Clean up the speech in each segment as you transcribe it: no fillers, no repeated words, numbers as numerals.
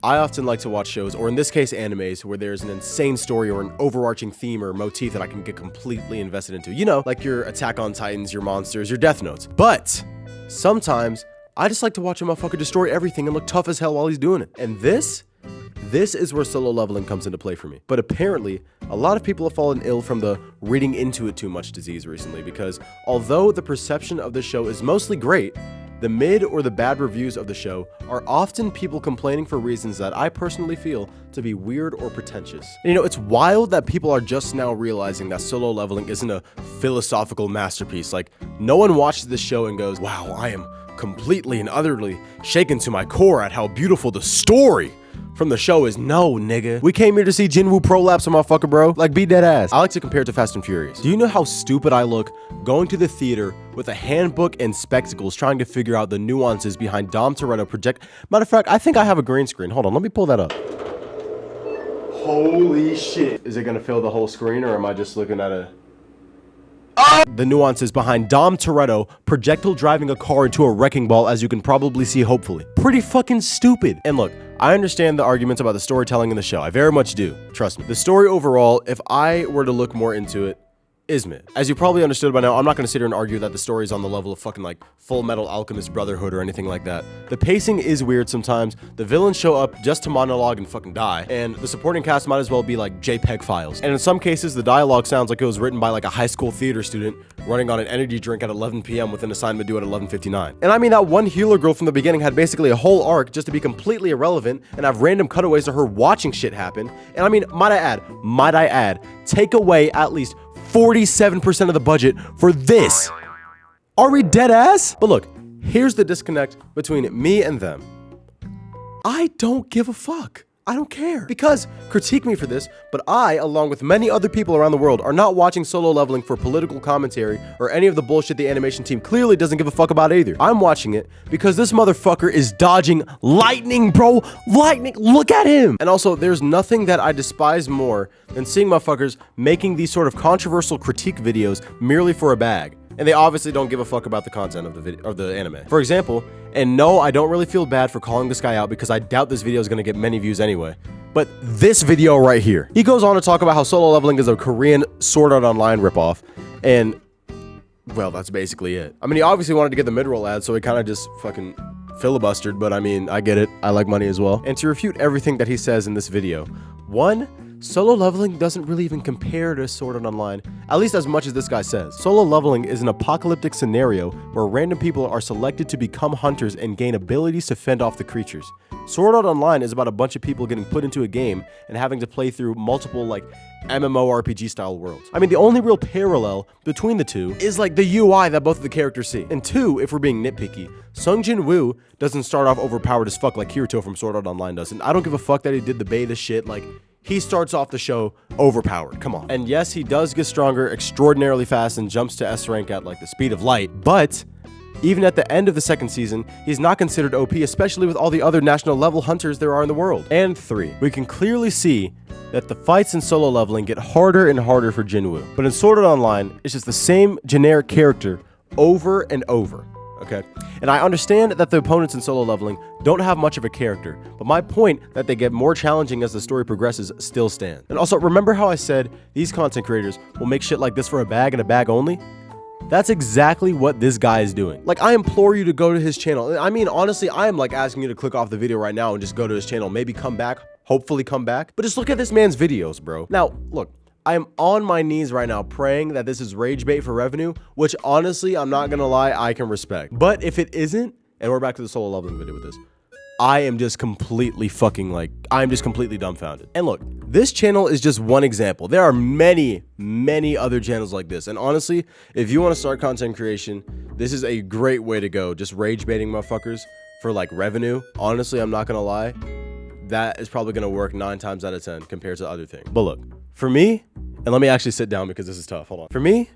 I often like to watch shows, or in this case animes, where there's an insane story or an overarching theme or motif that I can get completely invested into. You know, like your Attack on Titans, your Monsters, your Death Notes. But sometimes I just like to watch a motherfucker destroy everything and look tough as hell while he's doing it. And this is where Solo Leveling comes into play for me. But apparently, a lot of people have fallen ill from the reading into it too much disease recently, because although the perception of the show is mostly great, the mid or the bad reviews of the show are often people complaining for reasons that I personally feel to be weird or pretentious. And you know, it's wild that people are just now realizing that Solo Leveling isn't a philosophical masterpiece. Like, no one watches this show and goes, wow, I am completely and utterly shaken to my core at how beautiful the story from the show is. No, nigga. We came here to see Jinwoo prolapse a motherfucker, bro. Like, be dead ass. I like to compare it to Fast and Furious. Do you know how stupid I look going to the theater with a handbook and spectacles trying to figure out the nuances behind Dom Toretto project? Matter of fact, I think I have a green screen. Hold on, let me pull that up. Holy shit. Is it gonna fill the whole screen, or am I just looking at a... The nuances behind Dom Toretto projectile driving a car into a wrecking ball, as you can probably see, hopefully. Pretty fucking stupid. And look, I understand the arguments about the storytelling in the show. I very much do. Trust me. The story overall, if I were to look more into it, is mid. As you probably understood by now, I'm not gonna sit here and argue that the story is on the level of fucking like Full Metal Alchemist Brotherhood or anything like that. The pacing is weird sometimes. The villains show up just to monologue and fucking die, and the supporting cast might as well be like JPEG files. And in some cases, the dialogue sounds like it was written by like a high school theater student running on an energy drink at 11 p.m. with an assignment due at 11:59. And I mean, that one healer girl from the beginning had basically a whole arc just to be completely irrelevant and have random cutaways to her watching shit happen. And I mean, might I add, take away at least 47% of the budget for this. Are we dead ass? But look, here's the disconnect between me and them. I don't give a fuck. I don't care. Because, critique me for this, but I, along with many other people around the world, are not watching Solo Leveling for political commentary or any of the bullshit the animation team clearly doesn't give a fuck about either. I'm watching it because this motherfucker is dodging lightning, bro. Lightning, look at him. And also, there's nothing that I despise more than seeing motherfuckers making these sort of controversial critique videos merely for a bag. And they obviously don't give a fuck about the content of the video, of the anime. For example, and no, I don't really feel bad for calling this guy out because I doubt this video is gonna get many views anyway, but this video right here. He goes on to talk about how Solo Leveling is a Korean Sword Art Online ripoff, and well, that's basically it. I mean, he obviously wanted to get the mid-roll ad, so he kind of just fucking filibustered, but I mean, I get it. I like money as well. And to refute everything that he says in this video, one, Solo Leveling doesn't really even compare to Sword Art Online, at least as much as this guy says. Solo Leveling is an apocalyptic scenario where random people are selected to become hunters and gain abilities to fend off the creatures. Sword Art Online is about a bunch of people getting put into a game and having to play through multiple like MMORPG style worlds. I mean, the only real parallel between the two is like the UI that both of the characters see. And two, if we're being nitpicky, Jinwoo doesn't start off overpowered as fuck like Kirito from Sword Art Online does. And I don't give a fuck that he did the beta shit. Like, he starts off the show overpowered, come on. And yes, he does get stronger extraordinarily fast and jumps to S rank at like the speed of light, but even at the end of the second season, he's not considered OP, especially with all the other national level hunters there are in the world. And three, we can clearly see that the fights in Solo Leveling get harder and harder for Jinwoo. But in Sword Art Online, it's just the same generic character over and over. Okay, and I understand that the opponents in Solo Leveling don't have much of a character, but my point that they get more challenging as the story progresses still stands. And also, remember how I said these content creators will make shit like this for a bag and a bag only? That's exactly what this guy is doing. Like, I implore you to go to his channel. I mean, honestly, I am like asking you to click off the video right now and just go to his channel, maybe come back, hopefully come back, but just look at this man's videos, bro. Now, look, I am on my knees right now praying that this is rage bait for revenue, which honestly, I'm not gonna lie, I can respect. But if it isn't, and we're back to the Solo Leveling video with this, I am just completely fucking like, I'm just completely dumbfounded. And look, this channel is just one example. There are many, many other channels like this. And honestly, if you want to start content creation, this is a great way to go. Just rage baiting motherfuckers for like revenue. Honestly, I'm not gonna lie, that is probably gonna work 9 times out of 10 compared to other things. But look, for me, and let me actually sit down because this is tough, hold on. For me,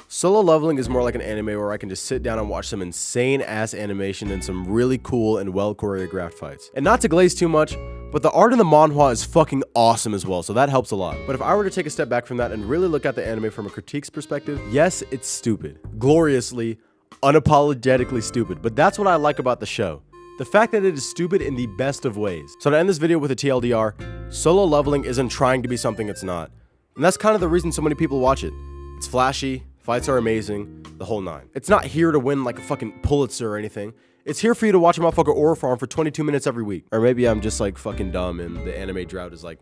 Solo Leveling is more like an anime where I can just sit down and watch some insane ass animation and some really cool and well choreographed fights. And not to glaze too much, but the art in the manhwa is fucking awesome as well, so that helps a lot. But if I were to take a step back from that and really look at the anime from a critique's perspective, yes, it's stupid. Gloriously, unapologetically stupid. But that's what I like about the show. The fact that it is stupid in the best of ways. So to end this video with a TLDR, Solo Leveling isn't trying to be something it's not. And that's kind of the reason so many people watch it. It's flashy, fights are amazing, the whole nine. It's not here to win like a fucking Pulitzer or anything. It's here for you to watch a motherfucker Aura farm for 22 minutes every week. Or maybe I'm just like fucking dumb and the anime drought is like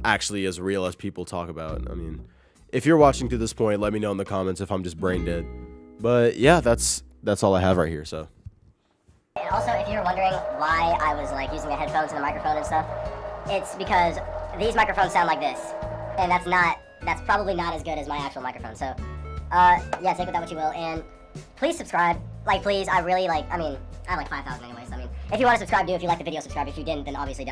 actually as real as people talk about. I mean, if you're watching to this point, let me know in the comments if I'm just brain dead. But yeah, that's all I have right here, so. And also, if you're wondering why I was like using the headphones and the microphone and stuff, it's because these microphones sound like this. And that's probably not as good as my actual microphone. So, yeah, take with that what you will. And please subscribe. Like, please, I really like, I mean, I have like 5,000 anyways. I mean, if you want to subscribe, do. If you like the video, subscribe. If you didn't, then obviously don't.